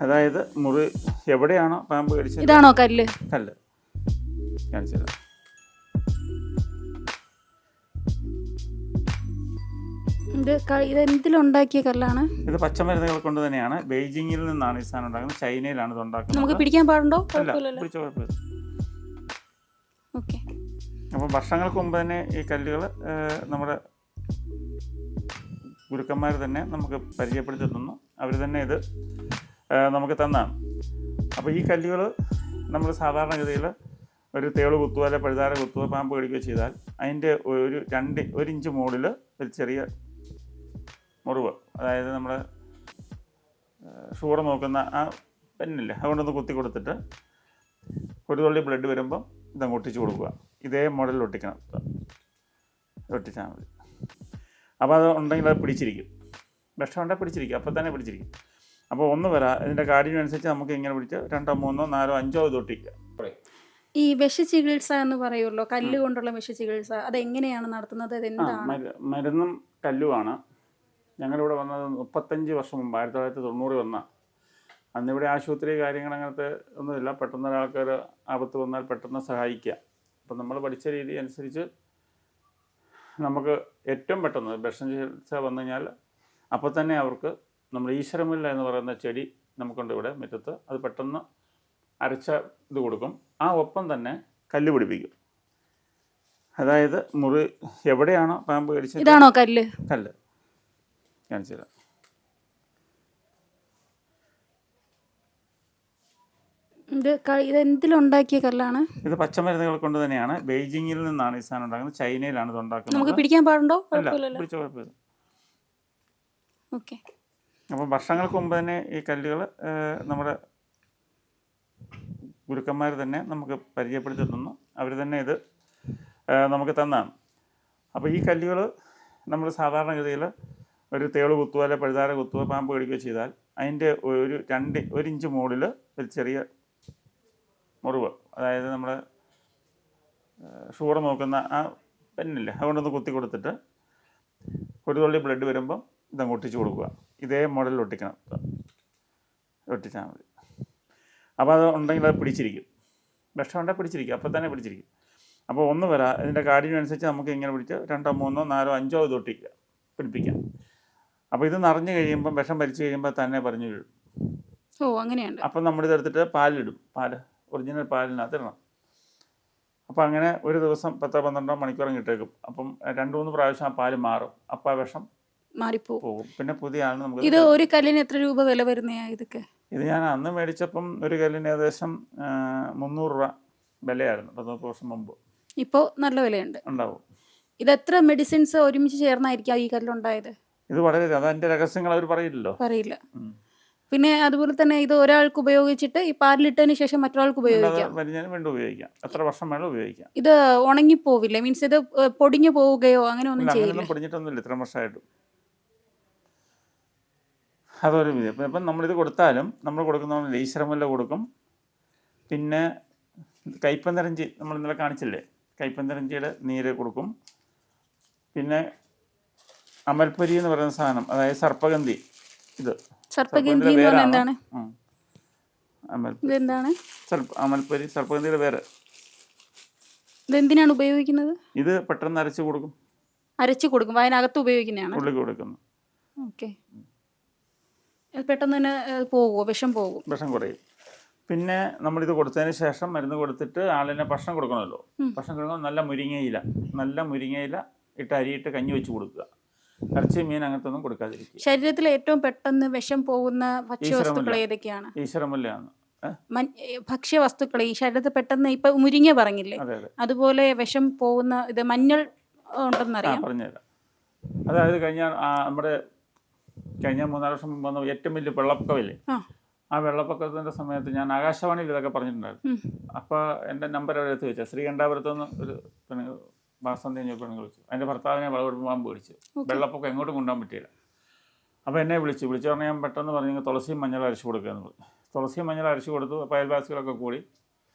അതായത് മുറി എവിടെയാണോ പാമ്പ് കടിച്ചത് ഇതാണോ കല്ല്? കല്ല് കാണിച്ചത്. ഇത് എന്തിലുണ്ടാക്കിയ കല്ലാണ്? ഇത് പച്ചമരുന്നുകൾ കൊണ്ട് തന്നെയാണ്. ബെയ്ജിങ്ങിൽ നിന്നാണ് ഈ സാധനം ഉണ്ടാക്കുന്നത്. ചൈനയിലാണ് ഇത് ഉണ്ടാക്കുന്നത്. നമുക്ക് പിടിക്കാൻ പാടുണ്ടോ? പിടിച്ച കുഴപ്പമില്ല. ഓക്കെ. അപ്പോൾ വർഷങ്ങൾക്ക് മുമ്പ് തന്നെ ഈ കല്ലുകൾ നമ്മുടെ ഗുരുക്കന്മാർ തന്നെ നമുക്ക് പരിചയപ്പെടുത്തി തന്നു. അവർ തന്നെ ഇത് നമുക്ക് തന്നാണ്. അപ്പോൾ ഈ കല്ലുകൾ നമ്മൾ സാധാരണഗതിയിൽ ഒരു തേള് കുത്തുക അല്ലെ പഴുതാര കുത്തുക പാമ്പ് കടിക്കുകയോ ചെയ്താൽ അതിൻ്റെ ഒരു 1 ഇഞ്ച് മുകളിൽ ഒരു ചെറിയ മുറിവ്, അതായത് നമ്മൾ ഷുഗർ നോക്കുന്ന ആ പെന്നില്ലേ അതുകൊണ്ടൊന്ന് കുത്തി കൊടുത്തിട്ട് ഒരു തുള്ളി ബ്ലഡ് വരുമ്പം ഇതങ്ങ് ഒട്ടിച്ച് കൊടുക്കുക. ഇതേ മോഡലിൽ ഒട്ടിക്കണം, ഒട്ടിച്ചാൽ മതി. അപ്പോൾ അത് ഉണ്ടെങ്കിൽ അത് പിടിച്ചിരിക്കും. വിഷം ഉണ്ടെങ്കിൽ പിടിച്ചിരിക്കും, അപ്പോൾ തന്നെ പിടിച്ചിരിക്കും. അപ്പോൾ ഒന്ന് വരാം, ഇതിൻ്റെ കാഠിന്യമനുസരിച്ച് നമുക്ക് ഇങ്ങനെ പിടിച്ച് 2, 3, 4, 5 ഇത് ഒട്ടിക്കുക. ഈ വിഷചികിത്സ എന്ന് പറയുമല്ലോ, കല്ല് കൊണ്ടുള്ള വിഷചികിത്സ, അതെങ്ങനെയാണ് നടത്തുന്നത്? മരുന്നും കല്ലുമാണ്. ഞങ്ങളിവിടെ വന്നത് 35 വർഷം മുമ്പ് 1990 വന്ന. അന്നിവിടെ ആശുപത്രി കാര്യങ്ങൾ അങ്ങനത്തെ ഒന്നുമില്ല. പെട്ടെന്ന് ഒരാൾക്കൊരു ആപത്ത് വന്നാൽ പെട്ടെന്ന് സഹായിക്കുക. അപ്പം നമ്മൾ പഠിച്ച രീതി അനുസരിച്ച് നമുക്ക് ഏറ്റവും പെട്ടെന്ന് വിഷം ചികിത്സ വന്നു കഴിഞ്ഞാൽ അപ്പോൾ തന്നെ അവർക്ക് നമ്മൾ ഈശ്വരമുല്ല എന്ന് പറയുന്ന ചെടി നമുക്കുണ്ട് ഇവിടെ മുറ്റത്ത്. അത് പെട്ടെന്ന് അരച്ച ഇത് കൊടുക്കും. ആ ഒപ്പം തന്നെ കല്ല് പിടിപ്പിക്കും. അതായത് മുറി എവിടെയാണോ പാമ്പ് കടിച്ചത് ഇതാണോ കല്ല്? കല്ല് കാണിച്ചുതരാം. ഇത് എന്തിലുണ്ടാക്കിയ കല്ലാണ്? ഇത് പച്ചമരുന്നുകൾ കൊണ്ട് തന്നെയാണ്. ബെയ്ജിങ്ങിൽ നിന്നാണ് ഈ സാധനം ഉണ്ടാക്കുന്നത്. ചൈനയിലാണ് ഇത് ഉണ്ടാക്കുന്നത്. നമുക്ക് പിടിക്കാൻ പാടുണ്ടോ? പിടിച്ച കുഴപ്പമില്ല. ഓക്കെ. അപ്പം വർഷങ്ങൾക്ക് മുമ്പ് തന്നെ ഈ കല്ലുകൾ നമ്മുടെ ഗുരുക്കന്മാർ തന്നെ നമുക്ക് പരിചയപ്പെടുത്തി തന്നു. അവർ തന്നെ ഇത് നമുക്ക് തന്നാണ്. അപ്പോൾ ഈ കല്ലുകൾ നമ്മൾ സാധാരണഗതിയിൽ ഒരു തേള് കുത്തുക അല്ലെ പഴുതാര കുത്തുക പാമ്പ് കടിക്കുകയോ ചെയ്താൽ അതിൻ്റെ ഒരു 1 ഇഞ്ച് മുകളിൽ ഒരു ചെറിയ മുറിവ്, അതായത് നമ്മൾ ഷുഗർ നോക്കുന്ന ആ പെന്നില്ലേ അതുകൊണ്ടൊന്ന് കുത്തി കൊടുത്തിട്ട് ഒരു തുള്ളി ബ്ലഡ് വരുമ്പം ഇതങ്ങ് ഒട്ടിച്ച് കൊടുക്കുക. ഇതേ മോഡലിൽ ഒട്ടിക്കണം, ഒട്ടിച്ചാൽ മതി. അപ്പോൾ അത് ഉണ്ടെങ്കിൽ അത് പിടിച്ചിരിക്കും. വിഷം ഉണ്ടെങ്കിൽ പിടിച്ചിരിക്കും, അപ്പോൾ തന്നെ പിടിച്ചിരിക്കും. അപ്പോൾ ഒന്ന് വരാം, ഇതിൻ്റെ കാഠിന്യമനുസരിച്ച് നമുക്ക് ഇങ്ങനെ പിടിച്ച് 2, 3, 4, 5 ഇത് ഒട്ടിക്കുക, പിടിപ്പിക്കാം. അപ്പോൾ ഇത് നിറഞ്ഞു കഴിയുമ്പം വിഷം വലിച്ചു കഴിയുമ്പോൾ തന്നെ പറഞ്ഞു വീഴും. അങ്ങനെയുണ്ട്. അപ്പം നമ്മളിതെടുത്തിട്ട് പാലിടും. ഒറിജിനൽ പാലിനകത്ത് ഇടണം. അപ്പോൾ അങ്ങനെ ഒരു ദിവസം 10-12 മണിക്കൂറും കിട്ടേക്കും. അപ്പം 2-3 പ്രാവശ്യം ആ പാല് മാറും. അപ്പോൾ ആ വിഷം മാറിപ്പോകും. പിന്നെ പുതിയ ആണ് നമുക്ക്. ഇത് ഒരു കല്ലിന് എത്ര രൂപ വില വരുന്നയാ ഇതൊക്കെ? ഇത് ഞാൻ അന്ന് മേടിച്ചപ്പം ഒരു കല്ലിന് ഏകദേശം 300 രൂപ വിലയായിരുന്നു 10 വർഷം മുമ്പ്. ഇപ്പോൾ നല്ല വിലയുണ്ട് ഉണ്ടാവും. ഇത് എത്ര മെഡിസിൻസ് ഒരുമിച്ച് ചേർന്നായിരിക്കും ഈ കല്ലുണ്ടായത്? ഇത് വളരെ അതിൻ്റെ രഹസ്യങ്ങൾ അവർ പറയില്ല. പിന്നെ അതുപോലെ തന്നെ ഇത് ഒരാൾക്ക് ഉപയോഗിച്ചിട്ട് ഈ പാലിട്ടതിന് ശേഷം മറ്റൊരാൾക്ക് ഉപയോഗിക്കാം. വീണ്ടും ഉപയോഗിക്കാം, എത്ര വർഷം വേണം ഉപയോഗിക്കാം. ഇത് ഉണങ്ങിപ്പോവില്ല, മീൻസ് ഇത് പൊടിഞ്ഞു പോവുകയോ അങ്ങനെ ഒന്നും ചെയ്യില്ല? പൊടിഞ്ഞിട്ടൊന്നുമില്ല ഇത്ര വർഷമായിട്ടും. അതൊരു വിധി. ഇപ്പം നമ്മളിത് കൊടുത്താലും നമ്മൾ കൊടുക്കുന്ന ഈശ്വരമുല്ല കൊടുക്കും. പിന്നെ കൈപ്പന്തരഞ്ചി നമ്മൾ ഇന്നലെ കാണിച്ചില്ലേ, കൈപ്പന്തരഞ്ചിയുടെ നീര് കൊടുക്കും. പിന്നെ അമൽപ്പൊരി എന്ന് പറയുന്ന സാധനം, അതായത് സർപ്പഗന്ധി. ഇത് സർപ്പഗന്ധി എന്താണ്? അമൽപ്പൊരി സർപ്പഗന്ധിയുടെ വേറെ. ഇതെന്തിനാണ് ഉപയോഗിക്കുന്നത്? ഇത് പെട്ടെന്ന് അരച്ചു കൊടുക്കും. അതിനകത്ത് ഉപയോഗിക്കുന്നതാണ്. ഉള്ളിൽ കൊടുക്കുന്നു. ഓക്കെ. പെട്ടെന്ന് തന്നെ പോകുമോ? വിഷം കുറയും. പിന്നെ നമ്മളിത് കൊടുത്തതിന് ശേഷം മരുന്ന് കൊടുത്തിട്ട് ആളിനെ ഭക്ഷണം കൊടുക്കണമല്ലോ. ഭക്ഷണം കൊടുക്കുമ്പോൾ നല്ല മുരിങ്ങയില ഇട്ട് അരിയിട്ട് കഞ്ഞി വെച്ച് കൊടുക്കുക. ഇറച്ചി മീൻ അങ്ങനത്തെ ഒന്നും കൊടുക്കാതിരിക്കുക. ശരീരത്തിൽ ഏറ്റവും പെട്ടെന്ന് വിഷം പോകുന്ന ഭക്ഷ്യവസ്തുക്കൾ ഏതൊക്കെയാണ്? ഈശ്വരമുല്ലയാണ്. ഭക്ഷ്യവസ്തുക്കൾ ഈ ശരീരത്തിൽ പെട്ടെന്ന് ഇപ്പൊ മുരിങ്ങ പറഞ്ഞില്ലേ, അതുപോലെ വിഷം പോകുന്ന ഇത് മഞ്ഞൾ ഉണ്ടെന്നറിയാം. പറഞ്ഞുതരാം. അതായത് നമ്മുടെ കഴിഞ്ഞ 3-4 വർഷം മുമ്പ് വന്ന ഏറ്റവും വലിയ വെള്ളപ്പൊക്കമില്ലേ, ആ വെള്ളപ്പൊക്കത്തിൻ്റെ സമയത്ത് ഞാൻ ആകാശവാണിയിൽ ഇതൊക്കെ പറഞ്ഞിട്ടുണ്ടായിരുന്നു. അപ്പോൾ എൻ്റെ നമ്പർ അവരെടുത്ത് വെച്ചാൽ ശ്രീകണ്ഠാപുരത്ത് നിന്ന് ഒരു വാസന്തി പെണ്ണുങ്ങൾ വിളിച്ചു. അതിൻ്റെ ഭർത്താവിനെ വളവെടുപ്പ് പാമ്പ് പിടിച്ചു. വെള്ളപ്പൊക്കം എങ്ങോട്ടും കൊണ്ടുപോകാൻ പറ്റിയില്ല. അപ്പോൾ എന്നെ വിളിച്ചു പറഞ്ഞാൽ ഞാൻ പെട്ടെന്ന് പറഞ്ഞു തുളസിയും മഞ്ഞൾ അരച്ചു കൊടുക്കുക എന്ന് പറഞ്ഞു. തുളസിയും മഞ്ഞൾ അരച്ചു കൊടുത്തു. അപ്പോൾ അയൽവാസികളൊക്കെ കൂടി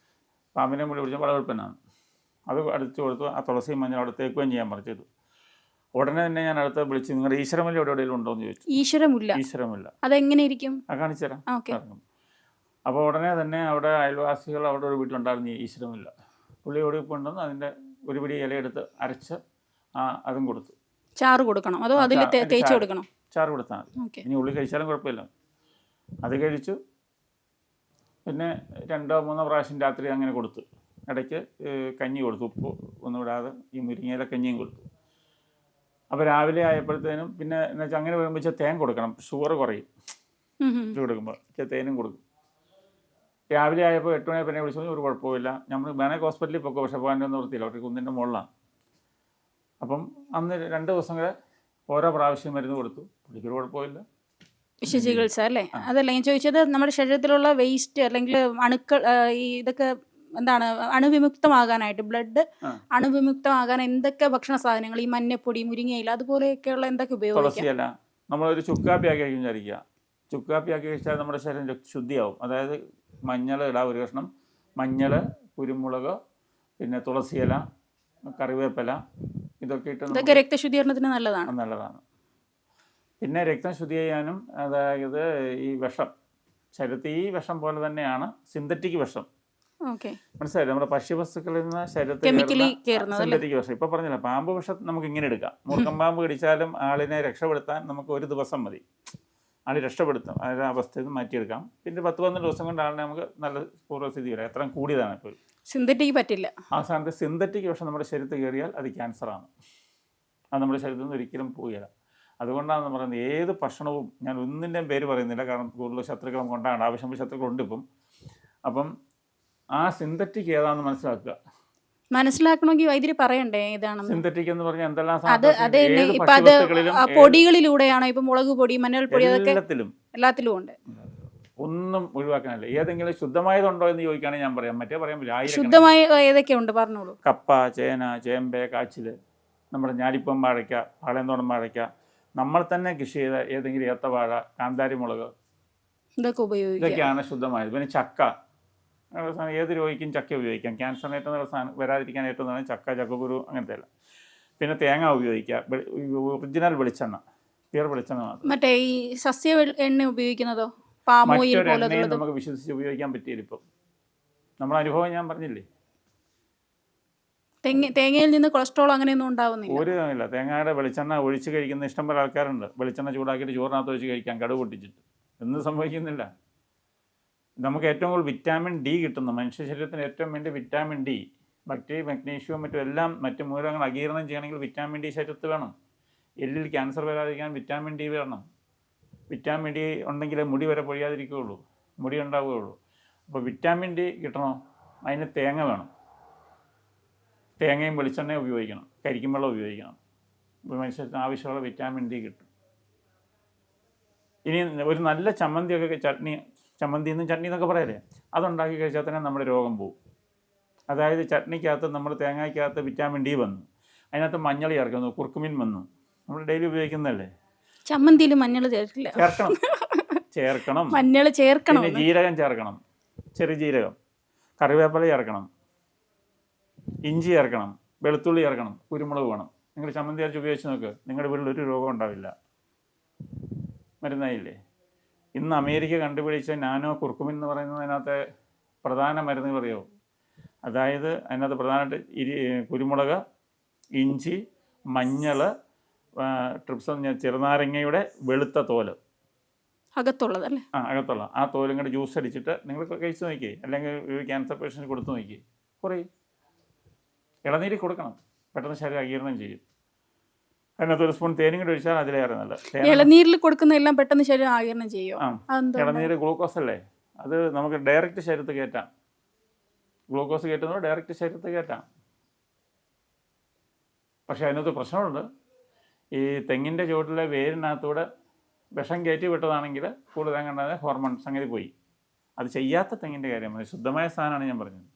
പാമ്പിനെ കൂടി പിടിച്ച വളവെടുപ്പനാണ്. അത് അടിച്ചു കൊടുത്തു. ആ തുളസിയും മഞ്ഞൾ അവിടെ തേക്കുകയും ചെയ്യാൻ പറഞ്ഞു. ഉടനെ തന്നെ ഞാൻ അടുത്ത് വിളിച്ച് നിങ്ങളുടെ ഈശ്വരമുല്ല എവിടെയെങ്കിലും ഉണ്ടോ എന്ന് ചോദിച്ചു. ഈശ്വരമുല്ല ഈശ്വരമുല്ല അതെങ്ങനെ ഇരിക്കും? കാണിച്ചു തരാം. അപ്പോൾ ഉടനെ തന്നെ അവിടെ അയൽവാസികൾ അവിടെ ഒരു വീട്ടിലുണ്ടായിരുന്നു ഈശ്വരമില്ല. പുള്ളി ഒടുക്കൊണ്ടെന്ന് അതിൻ്റെ ഒരു പിടി ഇലയെടുത്ത് അരച്ച് അതും കൊടുത്തു. ചാറ് കൊടുക്കണം അതോ അതിൽ തേച്ച് കൊടുക്കണം? ചാറ് കൊടുത്താൽ മതി. ഇനി ഉള്ളി കഴിച്ചാലും കുഴപ്പമില്ല. അത് കഴിച്ചു. പിന്നെ 2-3 പ്രാവശ്യം രാത്രി അങ്ങനെ കൊടുത്തു. ഇടയ്ക്ക് കഞ്ഞി കൊടുത്തു, ഉപ്പ് ഒന്നും ഇടാതെ ഈ മുരിങ്ങയില കഞ്ഞിയും കൊടുത്തു. അപ്പോൾ രാവിലെ ആയപ്പോഴത്തേനും പിന്നെ എന്ന് വെച്ചാൽ അങ്ങനെ വരുമ്പോൾ തേൻ കൊടുക്കണം, ഷുഗർ കുറയും. ഇത് കൊടുക്കുമ്പോൾ തേനും കൊടുക്കും. രാവിലെ ആയപ്പോൾ 8 മണിയായപ്പോൾ എന്നെ വിളിച്ചു, ഒരു കുഴപ്പമില്ല, നമ്മൾ വേണമെങ്കിൽ ഹോസ്പിറ്റലിൽ പോക്കോ, പക്ഷേ പോകാൻ ഒന്നും നിർത്തിയില്ല, അവർക്ക് കുന്നിൻ്റെ മുകളിലാണ്. അപ്പം അന്ന് 2 ദിവസം കൂടെ ഓരോ പ്രാവശ്യം മരുന്ന് കൊടുത്തു. പുള്ളിക്കൊരു കുഴപ്പമില്ല. വിഷചികിത്സ അല്ലേ? അതല്ല ഞാൻ ചോദിച്ചത്, നമ്മുടെ ശരീരത്തിലുള്ള വേസ്റ്റ് അല്ലെങ്കിൽ അണുക്കൾ ഈ ഇതൊക്കെ എന്താണ് അണുവിമുക്തമാകാനായിട്ട്, ബ്ലഡ് അണുവിമുക്തമാകാൻ എന്തൊക്കെ ഭക്ഷണ സാധനങ്ങൾ, ഈ മഞ്ഞപ്പൊടി, മുരിങ്ങയില അതുപോലെയൊക്കെയുള്ള എന്തൊക്കെ ഉപയോഗിക്കാം? തുളസിയല്ല, നമ്മളൊരു ചുക്കാപ്പിയാക്കി വിചാരിക്കുക. ചുക്കാപ്പിയാക്കി കഴിച്ചാൽ നമ്മുടെ ശരീരം ശുദ്ധിയാവും. അതായത് മഞ്ഞൾ ഇടാം, ഒരു കഷ്ണം മഞ്ഞൾ, കുരുമുളക്, പിന്നെ തുളസിയില, കറിവേപ്പില, ഇതൊക്കെ ഇതൊക്കെ രക്തശുദ്ധീകരണത്തിന് നല്ലതാണ്. പിന്നെ രക്തം ശുദ്ധി ചെയ്യാനും, അതായത് ഈ വിഷം ശരീരത്തിൽ ഈ വിഷം പോലെ തന്നെയാണ് സിന്തറ്റിക് വിഷം. മനസ്സിലായി? നമ്മുടെ ഭക്ഷ്യവസ്തുക്കളിൽ നിന്ന് ശരീരത്തിൽ സിന്തറ്റിക് വിഷം. ഇപ്പൊ പറഞ്ഞില്ല, പാമ്പ് വിഷം നമുക്ക് ഇങ്ങനെ എടുക്കാം. മൂർക്കം പാമ്പ് കടിച്ചാലും ആളിനെ രക്ഷപ്പെടുത്താൻ നമുക്ക് 1 ദിവസം മതി. ആൾ രക്ഷപ്പെടുത്തും, ആ അവസ്ഥയിൽ നിന്ന് മാറ്റിയെടുക്കാം. പിന്നെ 10-12 ദിവസം കൊണ്ട് ആളിനെ നമുക്ക് നല്ല പൂർവ്വസ്ഥിതി വരാം. എത്ര കൂടിയതാണ് ഇപ്പോൾ. സിന്തറ്റിക് പറ്റില്ല. ആ സ്ഥാനത്ത് സിന്തറ്റിക് വിഷം നമ്മുടെ ശരീരത്തിൽ കയറിയാൽ അത് ക്യാൻസറാണ്. അത് നമ്മുടെ ശരീരത്തിൽ നിന്ന് ഒരിക്കലും പോവുകയില്ല. അതുകൊണ്ടാണ് പറയുന്നത്, ഏത് ഭക്ഷണവും, ഞാൻ ഒന്നിൻ്റെയും പേര് പറയുന്നില്ല, കാരണം കൂടുതൽ ശത്രുക്കളും കൊണ്ടാണ്, ആവശ്യമുള്ള ശത്രുക്കളുണ്ട് ഇപ്പം. അപ്പം ആ സിന്തറ്റിക് ഏതാണെന്ന് മനസ്സിലാക്കണമെങ്കിൽ വൈദ്യുതി പറയണ്ടേ ഏതാണ് സിന്തറ്റിക് എന്ന് പറഞ്ഞാൽ എന്തെല്ലാം പൊടികളിലൂടെയാണോ? ഇപ്പൊ മുളക് പൊടി, മഞ്ഞൾപ്പൊടി, അതൊക്കെ എല്ലാത്തിലും ഉണ്ട്. ഒന്നും ഒഴിവാക്കാനല്ല. ഏതെങ്കിലും ശുദ്ധമായതുണ്ടോ എന്ന് ചോദിക്കുകയാണെങ്കിൽ ഞാൻ പറയാം, മറ്റേ പറയാൻ പറ്റില്ല. ശുദ്ധമായ ഏതൊക്കെ ഉണ്ട് പറഞ്ഞോളൂ. കപ്പ, ചേന, ചേമ്പ്, കാച്ചില്, നമ്മുടെ ഞാലിപ്പം വാഴയ്ക്ക, പാളയന്തോടം വാഴയ്ക്ക, നമ്മൾ തന്നെ കൃഷി ചെയ്ത ഏതെങ്കിലും ഏത്തവാഴ, കാന്താരി മുളക്, ഇതൊക്കെയാണ് ശുദ്ധമായത്. പിന്നെ ചക്ക, ഏത് രോഗിക്കും ചക്ക ഉപയോഗിക്കാം. ക്യാൻസറിന് ഏറ്റവും നല്ല സാധനം വരാതിരിക്കാൻ ഏറ്റവും നല്ല ചക്ക, ചക്കക്കുരു, അങ്ങനത്തെ എല്ലാം. പിന്നെ തേങ്ങ ഉപയോഗിക്കാം, ഒറിജിനൽ വെളിച്ചെണ്ണ, പ്യൂർ വെളിച്ചെണ്ണ മാത്രം. മറ്റേ ഈ സസ്യ എണ്ണ ഉപയോഗിക്കുന്നതോ? മറ്റൊരു എണ്ണയും നമുക്ക് വിശ്വസിച്ച് ഉപയോഗിക്കാൻ പറ്റിയില്ല ഇപ്പം. നമ്മുടെ അനുഭവം ഞാൻ പറഞ്ഞില്ലേ. തേങ്ങയിൽ നിന്ന് കൊളസ്ട്രോൾ അങ്ങനെയൊന്നും ഉണ്ടാവുന്നില്ല. ഒരു ഇല്ല. തേങ്ങയുടെ വെളിച്ചെണ്ണ ഒഴിച്ച് കഴിക്കുന്ന ഇഷ്ടംപോലെ ആൾക്കാരുണ്ട്. വെളിച്ചെണ്ണ ചൂടാക്കിയിട്ട് ചോറിനകത്ത് ഒഴിച്ച് കഴിക്കാം, കടുക് പൊട്ടിച്ചിട്ട്. ഒന്നും സംഭവിക്കുന്നില്ല. നമുക്ക് ഏറ്റവും കൂടുതൽ വിറ്റാമിൻ ഡി കിട്ടുന്നു. മനുഷ്യ ശരീരത്തിന് ഏറ്റവും വേണ്ടി വിറ്റാമിൻ ഡി, ബാക്ടീരിയ, മഗ്നീഷ്യവും മറ്റും എല്ലാം മറ്റു മൂലകങ്ങൾ അകീരണം ചെയ്യണമെങ്കിൽ വിറ്റാമിൻ ഡി ശരീരത്തിൽ വേണം. എല്ലിൽ ക്യാൻസർ വരാതിരിക്കാൻ വിറ്റാമിൻ ഡി വേണം. വിറ്റാമിൻ ഡി ഉണ്ടെങ്കിൽ മുടി വരെ പൊഴിയാതിരിക്കുകയുള്ളൂ, മുടി ഉണ്ടാവുകയുള്ളൂ. അപ്പോൾ വിറ്റാമിൻ ഡി കിട്ടണോ? അതിന് തേങ്ങ വേണം. തേങ്ങയും വെളിച്ചെണ്ണയും ഉപയോഗിക്കണം, കരിക്കും വെള്ളം ഉപയോഗിക്കണം. മനുഷ്യർക്ക് ആവശ്യമുള്ള വിറ്റാമിൻ ഡി കിട്ടും. ഇനി ഒരു നല്ല ചമ്മന്തിയൊക്കെ, ചമ്മന്തി എന്നൊക്കെ പറയല്ലേ, അതുണ്ടാക്കി കഴിച്ചാൽ തന്നെ നമ്മുടെ രോഗം പോകും. അതായത് ചട്നിക്കകത്ത്, നമ്മൾ തേങ്ങയ്ക്കകത്ത് വിറ്റാമിൻ ഡി വന്നു, അതിനകത്ത് മഞ്ഞൾ ചേർക്കുന്നു, കുർക്കുമിൻ വന്നു, നമ്മൾ ഡെയിലി ഉപയോഗിക്കുന്നതല്ലേ. ചമ്മന്തിയിൽ മഞ്ഞൾ ചേർക്കണം, മഞ്ഞൾ ചേർക്കണം, പിന്നെ ജീരകം ചേർക്കണം, ചെറിയ ജീരകം, കറിവേപ്പില ചേർക്കണം, ഇഞ്ചി ചേർക്കണം, വെളുത്തുള്ളി ചേർക്കണം, കുരുമുളക് വേണം. നിങ്ങൾ ചമ്മന്തി അരച്ച് ഉപയോഗിച്ച് നോക്ക്, നിങ്ങളുടെ വീട്ടിൽ ഒരു രോഗം ഉണ്ടാവില്ല. മരുന്നായില്ലേ. ഇന്ന് അമേരിക്ക കണ്ടുപിടിച്ച നാനോ കുർക്കുമിൻ എന്ന് പറയുന്നതിനകത്ത് പ്രധാന മരുന്ന് പറയുമോ? അതായത് അതിനകത്ത് പ്രധാനമായിട്ട് കുരുമുളക്, ഇഞ്ചി, മഞ്ഞൾ, ട്രിപ്സ്, ചെറുനാരങ്ങയുടെ വെളുത്ത തോല്, അകത്തുള്ളതല്ലേ? അകത്തുള്ള ആ തോലും കൂടെ ജ്യൂസ് അടിച്ചിട്ട് നിങ്ങൾ കഴിച്ച് നോക്കിയേ, അല്ലെങ്കിൽ ഒരു ക്യാൻസർ പേഷ്യൻറ്റ് കൊടുത്തു നോക്കിയേ, കുറയും. ഇളനീര് കൊടുക്കണം, പെട്ടെന്ന് ശരീരം അകീർണം ചെയ്യും. അതിനകത്ത് ഒരു സ്പൂൺ തേനും കൂടി ഒഴിച്ചാൽ അതിലേറെ നല്ല. ഇളനീരിൽ കൊടുക്കുന്ന എല്ലാം പെട്ടെന്ന് ശരീരം ആഗിരണം ചെയ്യും. ഇളനീര് ഗ്ലൂക്കോസ് അല്ലേ, അത് നമുക്ക് ഡയറക്റ്റ് ശരീരത്തിൽ കയറ്റാം. ഗ്ലൂക്കോസ് കയറ്റുന്നത് ഡയറക്റ്റ് ശരീരത്തിൽ കയറ്റാം. പക്ഷേ അതിനകത്ത് പ്രശ്നമുണ്ട്. ഈ തെങ്ങിൻ്റെ ചുവട്ടിലെ വേരിനകത്തൂടെ വിഷം കയറ്റി വിട്ടതാണെങ്കിൽ കൂടുതൽ കണ്ടാൽ ഹോർമോൺ സംഗതി പോയി. അത് ചെയ്യാത്ത തെങ്ങിൻ്റെ കാര്യം, ശുദ്ധമായ സാധനമാണ് ഞാൻ പറഞ്ഞത്.